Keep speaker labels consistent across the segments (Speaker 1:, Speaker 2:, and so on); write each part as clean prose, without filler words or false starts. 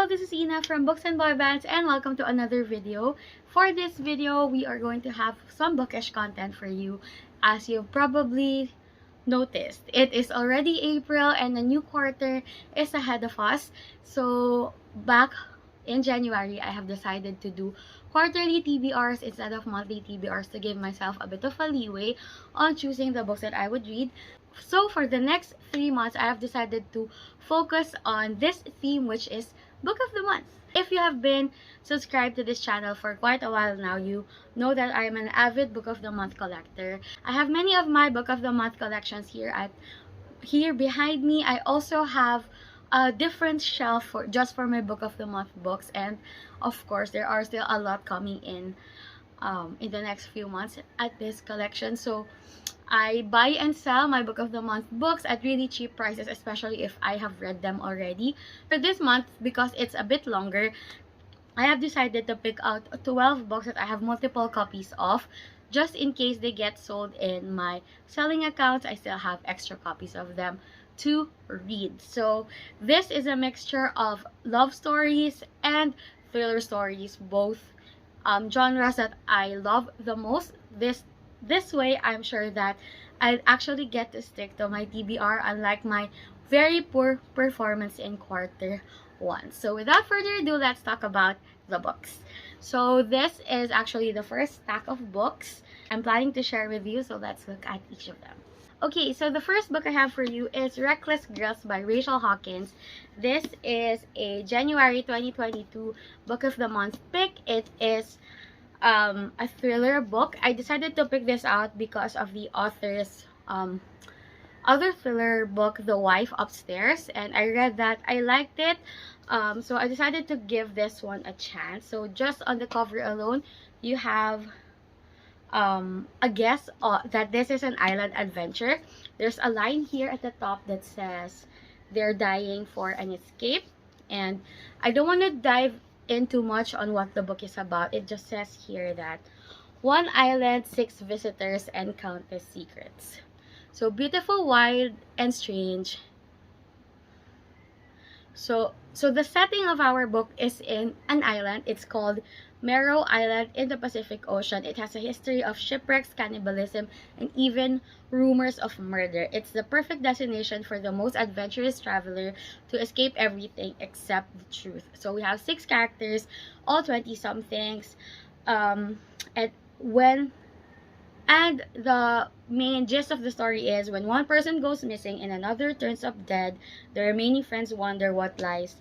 Speaker 1: Hello, this is Ina from Books and Boy Bands and welcome to another video. For this video, we are going to have some bookish content for you. As you've probably noticed, it is already April and the new quarter is ahead of us. So back in January, I have decided to do quarterly TBRs instead of monthly TBRs to give myself a bit of a leeway on choosing the books that I would read. So for the next 3 months, I have decided to focus on this theme, which is Book of the Month. If you have been subscribed to this channel for quite a while now, you know that I am an avid Book of the Month collector. I have many of my Book of the Month collections here behind me. I also have a different shelf just for my Book of the Month books, and of course there are still a lot coming in the next few months at this collection. So I buy and sell my Book of the Month books at really cheap prices, especially if I have read them already. For this month, because it's a bit longer, I have decided to pick out 12 books that I have multiple copies of. Just in case they get sold in my selling accounts, I still have extra copies of them to read. So this is a mixture of love stories and thriller stories, both genres that I love the most. This way, I'm sure that I'll actually get to stick to my TBR, unlike my very poor performance in quarter 1. So without further ado, let's talk about the books. So this is actually the first stack of books I'm planning to share with you, so let's look at each of them. Okay, so the first book I have for you is Reckless Girls by Rachel Hawkins. This is a January 2022 Book of the Month pick. It is a thriller book. I decided to pick this out because of the author's other thriller book, The Wife Upstairs, and I read that. I liked it, so I decided to give this one a chance. So just on the cover alone, you have a guess that this is an island adventure. There's a line here at the top that says they're dying for an escape, and I don't want to dive in too much on what the book is about. It just says here that one island, 6 visitors, and countless secrets. So beautiful, wild, and strange. So the setting of our book is in an island. It's called Merrow Island in the Pacific Ocean. It has a history of shipwrecks, cannibalism, and even rumors of murder. It's the perfect destination for the most adventurous traveler to escape everything except the truth. So we have 6 characters, all 20-somethings, and the main gist of the story is when one person goes missing and another turns up dead, the remaining friends wonder what lies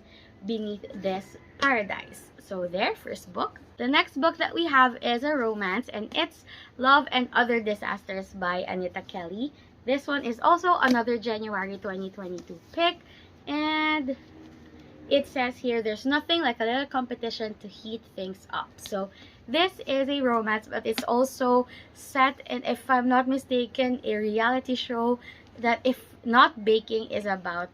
Speaker 1: beneath this paradise. So there, first book. The next book that we have is a romance, and it's Love and Other Disasters by Anita Kelly. This one is also another January 2022 pick, and it says here, there's nothing like a little competition to heat things up. So this is a romance, but it's also set in, if I'm not mistaken, a reality show that, if not baking, is about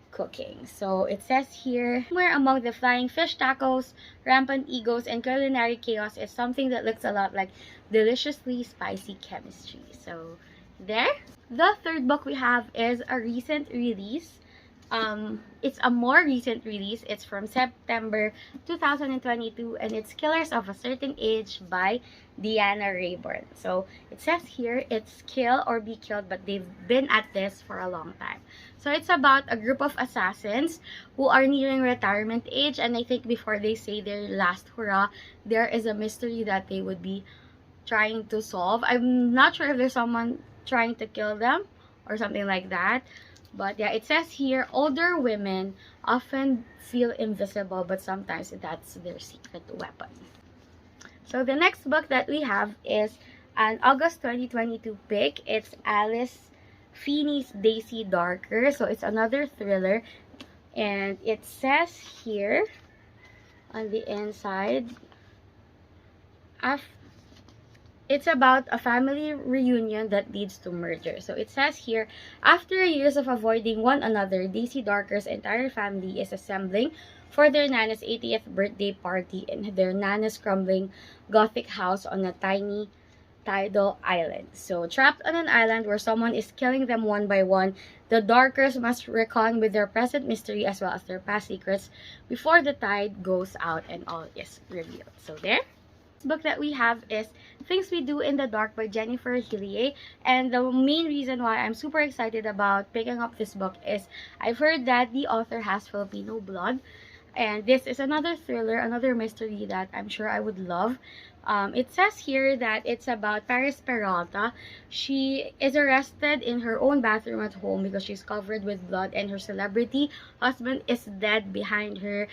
Speaker 1: cooking. So it says here, somewhere among the flying fish tacos, rampant egos, and culinary chaos is something that looks a lot like deliciously spicy chemistry. So there. The third book we have is a recent release. It's a more recent release. It's from September 2022, and it's Killers of a Certain Age by Deanna Rayburn. So it says here, it's kill or be killed, but they've been at this for a long time. So it's about a group of assassins who are nearing retirement age, and I think before they say their last hurrah, there is a mystery that they would be trying to solve. I'm not sure if there's someone trying to kill them or something like that. But yeah, it says here, older women often feel invisible, but sometimes that's their secret weapon. So the next book that we have is an August 2022 pick. It's Alice Feeney's Daisy Darker. So it's another thriller, and it says here on the inside, it's about a family reunion that leads to murder. So it says here, after years of avoiding one another, Daisy Darker's entire family is assembling for their Nana's 80th birthday party in their Nana's crumbling Gothic house on a tiny Tidal Island. So, trapped on an island where someone is killing them one by one, the Darkers must reckon with their present mystery as well as their past secrets before the tide goes out and all is revealed. So, there. Book that we have is Things We Do in the Dark by Jennifer Hillier, and the main reason why I'm super excited about picking up this book is I've heard that the author has Filipino blood, and this is another thriller, another mystery that I'm sure I would love. It says here that it's about Paris Peralta. She is arrested in her own bathroom at home because she's covered with blood and her celebrity husband is dead behind her.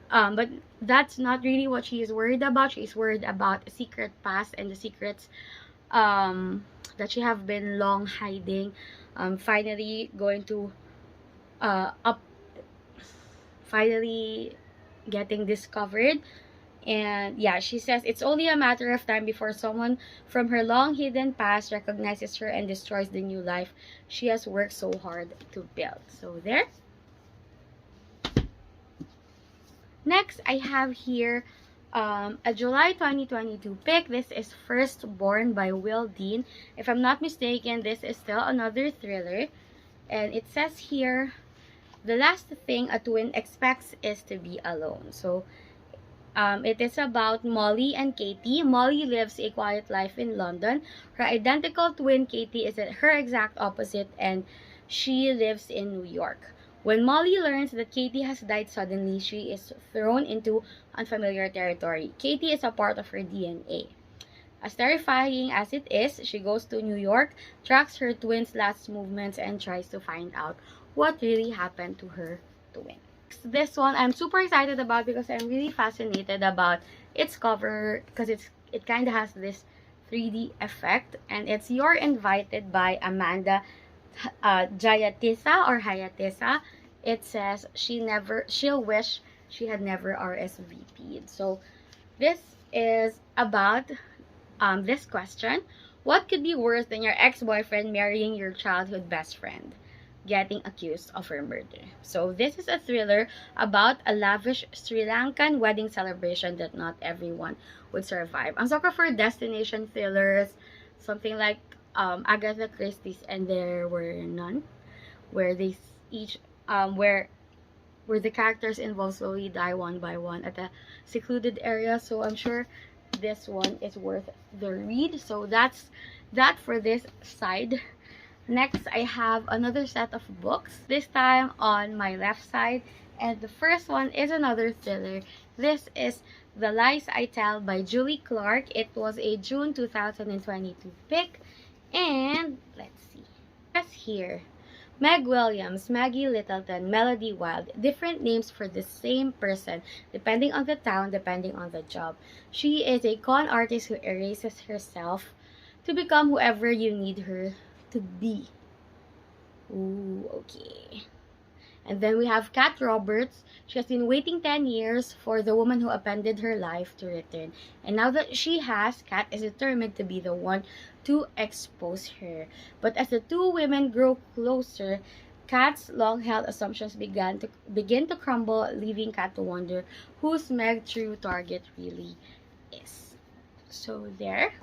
Speaker 1: But that's not really what she is worried about. She's worried about a secret past and the secrets that she have been long hiding. Finally going to finally getting discovered. And yeah, she says it's only a matter of time before someone from her long hidden past recognizes her and destroys the new life she has worked so hard to build. So there. Next, I have here a July 2022 pick. This is Firstborn by Will Dean. If I'm not mistaken, this is still another thriller. And it says here, the last thing a twin expects is to be alone. So, it is about Molly and Katie. Molly lives a quiet life in London. Her identical twin, Katie, is her exact opposite, and she lives in New York. When Molly learns that Katie has died suddenly, she is thrown into unfamiliar territory. Katie is a part of her DNA. As terrifying as it is, she goes to New York, tracks her twin's last movements, and tries to find out what really happened to her twin. This one I'm super excited about because I'm really fascinated about its cover because it kind of has this 3D effect, and it's You're Invited by Amanda Jayatissa or Hayatissa. It says she'll wish she had never RSVP'd. So this is about this question: what could be worse than your ex-boyfriend marrying your childhood best friend, getting accused of her murder? So this is a thriller about a lavish Sri Lankan wedding celebration that not everyone would survive. Ang sucker for destination thrillers, something like Agatha Christie's And There Were None, where they each where the characters involved slowly die one by one at a secluded area. So I'm sure this one is worth the read. So that's that for this side. Next, I have another set of books, this time on my left side, and the first one is another thriller. This is The Lies I Tell by Julie Clark. It was a June 2022 pick, and let's see. Yes, here. Meg Williams, Maggie Littleton, Melody Wild, different names for the same person, depending on the town, depending on the job. She is a con artist who erases herself to become whoever you need her to be. Ooh, okay. And then we have Kat Roberts. She has been waiting 10 years for the woman who upended her life to return. And now that she has, Kat is determined to be the one to expose her. But as the two women grow closer, Kat's long-held assumptions begin to crumble, leaving Kat to wonder whose Meg's true target really is. So there.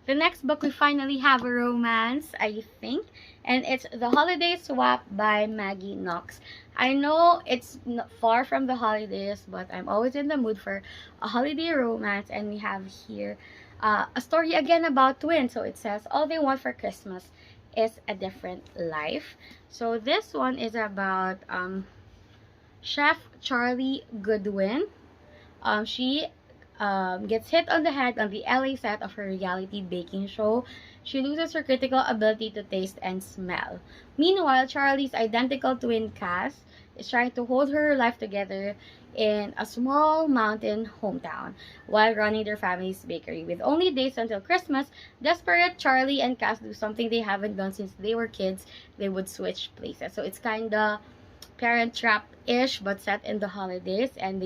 Speaker 1: The next book, we finally have a romance, I think, and it's The Holiday Swap by Maggie Knox. I know it's far from the holidays, but I'm always in the mood for a holiday romance, and we have here a story again about twins. So it says, all they want for Christmas is a different life. So this one is about Chef Charlie Goodwin. She gets hit on the head on the LA set of her reality baking show. She loses her critical ability to taste and smell. Meanwhile, Charlie's identical twin Cass is trying to hold her life together in a small mountain hometown while running their family's bakery. With only days until Christmas, desperate Charlie and Cass do something they haven't done since they were kids. They would switch places. So it's kinda Parent Trap-ish, but set in the holidays. And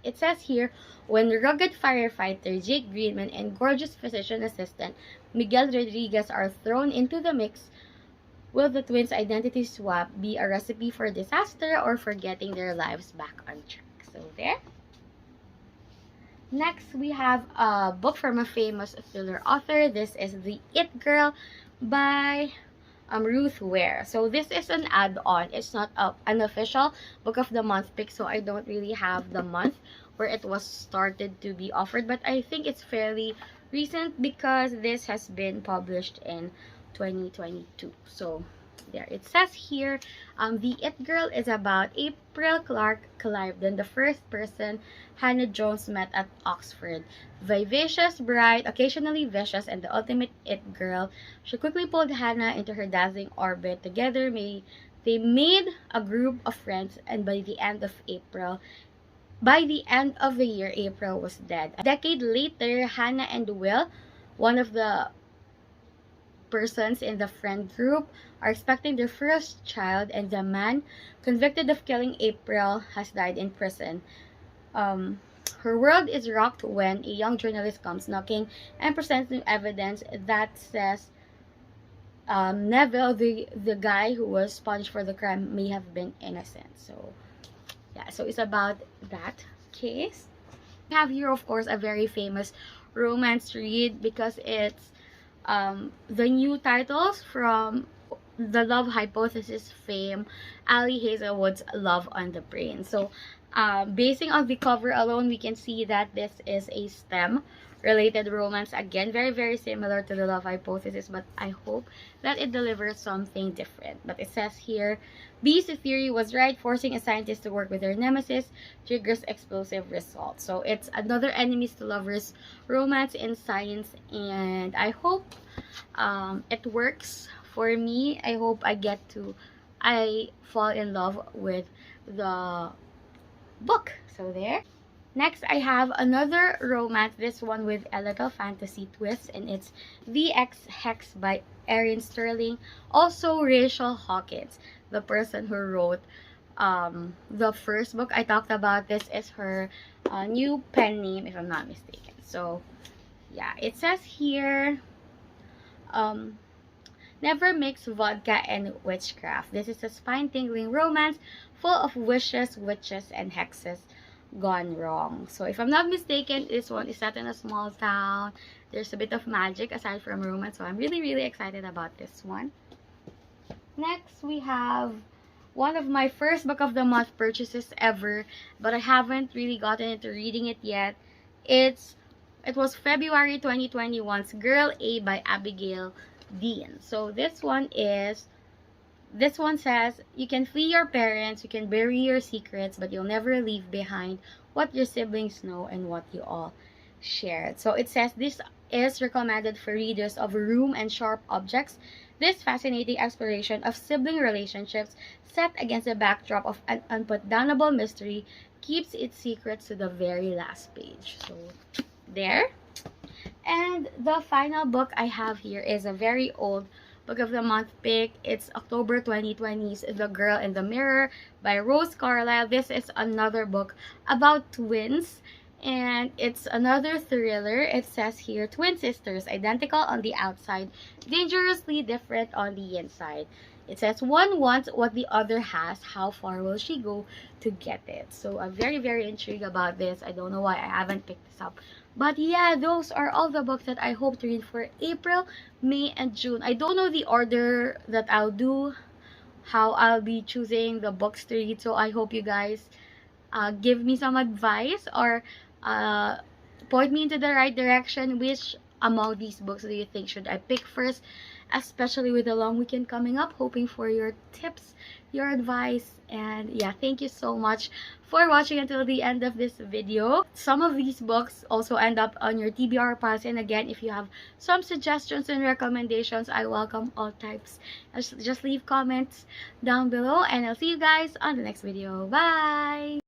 Speaker 1: it says here, when rugged firefighter Jake Greenman and gorgeous physician assistant Miguel Rodriguez are thrown into the mix, will the twins' identity swap be a recipe for disaster or for getting their lives back on track? So there. Next, we have a book from a famous thriller author. This is The It Girl by Ruth Ware. So this is an add-on. It's not an official book of the month pick, so I don't really have the month where it was started to be offered, but I think it's fairly recent because this has been published in 2022. So there it says here, The It Girl is about April Clark Cliveden, the first person Hannah Jones met at Oxford. Vivacious, bright, occasionally vicious, and the ultimate it girl, she quickly pulled Hannah into her dazzling orbit. Together, they made a group of friends, and by the end of the year, April was dead. A decade later, Hannah and Will, one of the persons in the friend group, are expecting their first child, and the man convicted of killing April has died in prison. Her world is rocked when a young journalist comes knocking and presents new evidence that says Neville, the guy who was punished for the crime, may have been innocent. So yeah, so it's about that case. We have here, of course, a very famous romance read because it's the new titles from the Love Hypothesis fame, Ali Hazelwood's Love on the Brain. So basing on the cover alone, we can see that this is a STEM related romance. Again, very, very similar to the Love Hypothesis, but I hope that it delivers something different. But it says here, B's theory was right, forcing a scientist to work with her nemesis triggers explosive results. So it's another enemies to lovers romance in science, and I hope it works for me. I hope I fall in love with the book. So there. Next, I have another romance, this one with a little fantasy twist, and it's The Ex-Hex by Erin Sterling. Also, Rachel Hawkins, the person who wrote the first book I talked about. This is her new pen name, if I'm not mistaken. So, yeah, it says here, never mix vodka and witchcraft. This is a spine-tingling romance full of wishes, witches, and hexes gone wrong. So if I'm not mistaken, this one is set in a small town. There's a bit of magic aside from romance, so I'm really, really excited about this one. Next, we have one of my first book of the month purchases ever, but I haven't really gotten into reading it yet. It was February 2021's Girl A by Abigail Dean. So this one says, you can flee your parents, you can bury your secrets, but you'll never leave behind what your siblings know and what you all shared. So it says this is recommended for readers of Room and Sharp Objects. This fascinating exploration of sibling relationships set against the backdrop of an unputdownable mystery keeps its secrets to the very last page. So there. And the final book I have here is a very old book of the month pick. It's October 2020's The Girl in the Mirror by Rose Carlyle. This is another book about twins, and it's another thriller. It says here, twin sisters, identical on the outside, dangerously different on the inside. It says one wants what the other has. How far will she go to get it? So I'm very, very intrigued about this. I don't know why I haven't picked this up. But yeah, those are all the books that I hope to read for April, May, and June. I don't know the order that I'll do, how I'll be choosing the books to read. So I hope you guys give me some advice or point me into the right direction. Which among these books do you think should I pick first? Especially with the long weekend coming up, hoping for your tips, your advice, and yeah, thank you so much for watching until the end of this video. Some of these books also end up on your TBR piles, and again, if you have some suggestions and recommendations, I welcome all types. Just leave comments down below, and I'll see you guys on the next video. Bye!